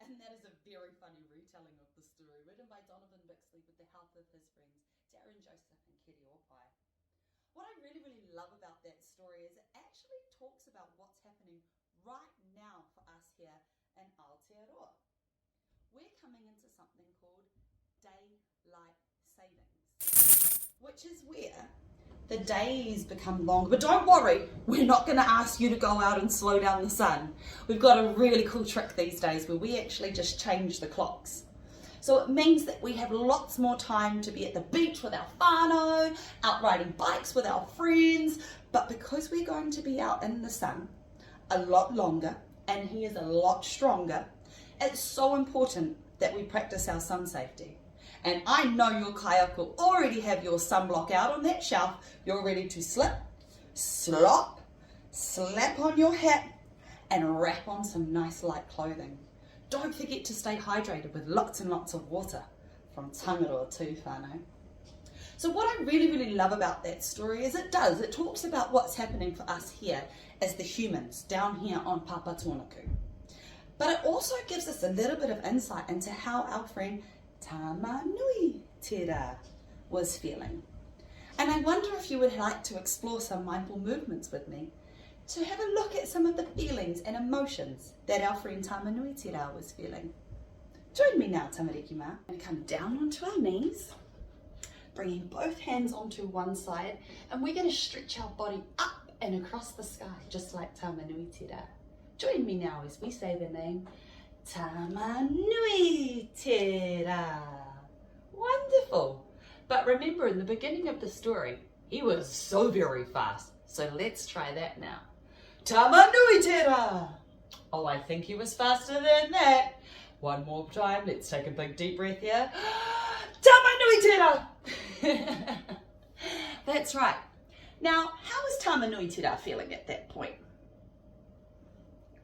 And that is a very funny retelling of the story, written by Donovan Bixley with the help of his friends Darryn, Joseph and Keri Opai. What I really, really love about that story is it actually talks about what's happening right now for us here in Aotearoa. We're coming into something called daylight savings, which is where the days become longer. But don't worry, we're not going to ask you to go out and slow down the sun. We've got a really cool trick these days where we actually just change the clocks. So it means that we have lots more time to be at the beach with our whānau, out riding bikes with our friends. But because we're going to be out in the sun a lot longer and he is a lot stronger, it's so important that we practice our sun safety. And I know your kayako already have your sunblock out on that shelf. You're ready to slip, slop, slap on your hat and wrap on some nice light clothing. Don't forget to stay hydrated with lots and lots of water from Tangaroa to whānau. So what I really, really love about that story is it talks about what's happening for us here as the humans down here on Papatōnaku. But it also gives us a little bit of insight into how our friend Tamanui Tera was feeling. And I wonder if you would like to explore some mindful movements with me to have a look at some of the feelings and emotions that our friend Tamanui Tera was feeling. Join me now, tamariki mā. We're going to come down onto our knees, bringing both hands onto one side, and we're going to stretch our body up and across the sky, just like Tamanui Tera. Join me now as we say the name Tamanui Tera. Wonderful. But remember, in the beginning of the story, he was so very fast. So let's try that now. Tamanui Tera. Oh, I think he was faster than that. One more time. Let's take a big deep breath here. Tamanui Tera. That's right. Now, how is Tamanui Tera feeling at that point?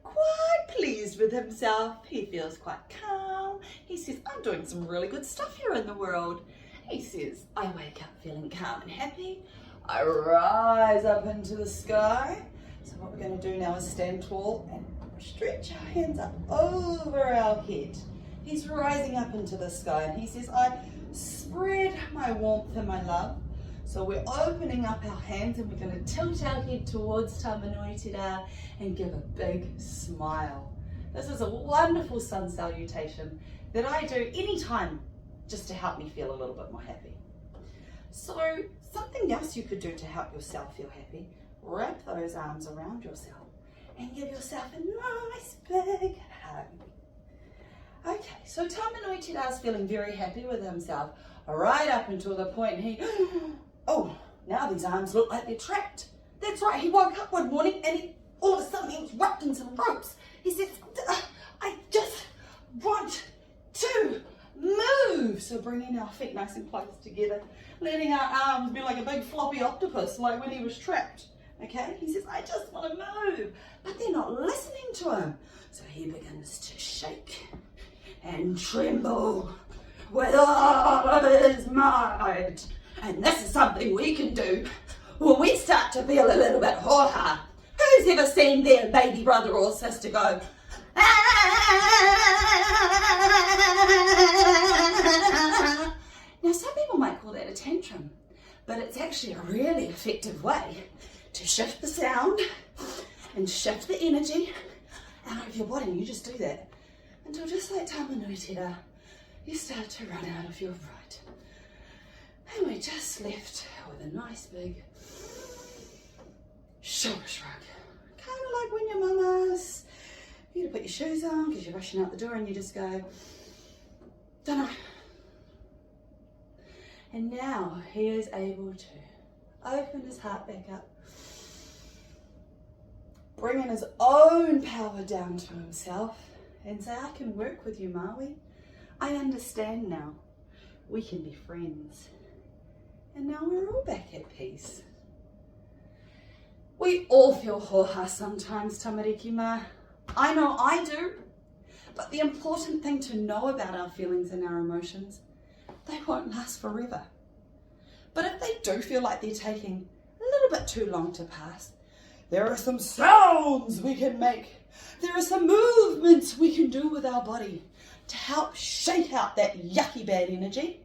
Quite pleased with himself. He feels quite calm. He says, I'm doing some really good stuff here in the world. He says, I wake up feeling calm and happy. I rise up into the sky. So what we're going to do now is stand tall and stretch our hands up over our head. He's rising up into the sky and he says, I spread my warmth and my love. So we're opening up our hands and we're going to tilt our head towards Tamanui Tera and give a big smile. This is a wonderful sun salutation that I do anytime just to help me feel a little bit more happy. So something else you could do to help yourself feel happy, wrap those arms around yourself and give yourself a nice big hug. Okay, so Tamanui Tera is feeling very happy with himself right up until the point oh, now these arms look like they're trapped. That's right, he woke up one morning and all of a sudden he was wrapped in some ropes. He said, I just want to move. So bringing our feet nice and close together, letting our arms be like a big floppy octopus, like when he was trapped. Okay, he says, I just want to move. But they're not listening to him. So he begins to shake and tremble with all of his might. And this is something we can do when we start to feel a little bit hoha. Who's ever seen their baby brother or sister go, ah? Now some people might call that a tantrum, but it's actually a really effective way to shift the sound and shift the energy out of your body. You just do that until, just like Tamanui Tera, you start to run out of your fright. And we're just left with a nice big shoulder shrug. Kind of like when your mum asks you to put your shoes on because you're rushing out the door and you just go, dunno. And now he is able to open his heart back up, bringing his own power down to himself and say, I can work with you, Maui. I understand now. We can be friends. And now we're all back at peace. We all feel hoha sometimes, tamariki mā. I know I do. But the important thing to know about our feelings and our emotions, they won't last forever. But if they do feel like they're taking a little bit too long to pass, there are some sounds we can make. There are some movements movements we can do with our body to help shake out that yucky bad energy,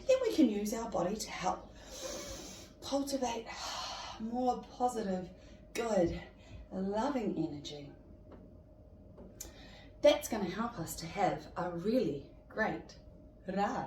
then we can use our body to help cultivate more positive, good, loving energy. That's going to help us to have a really great rā.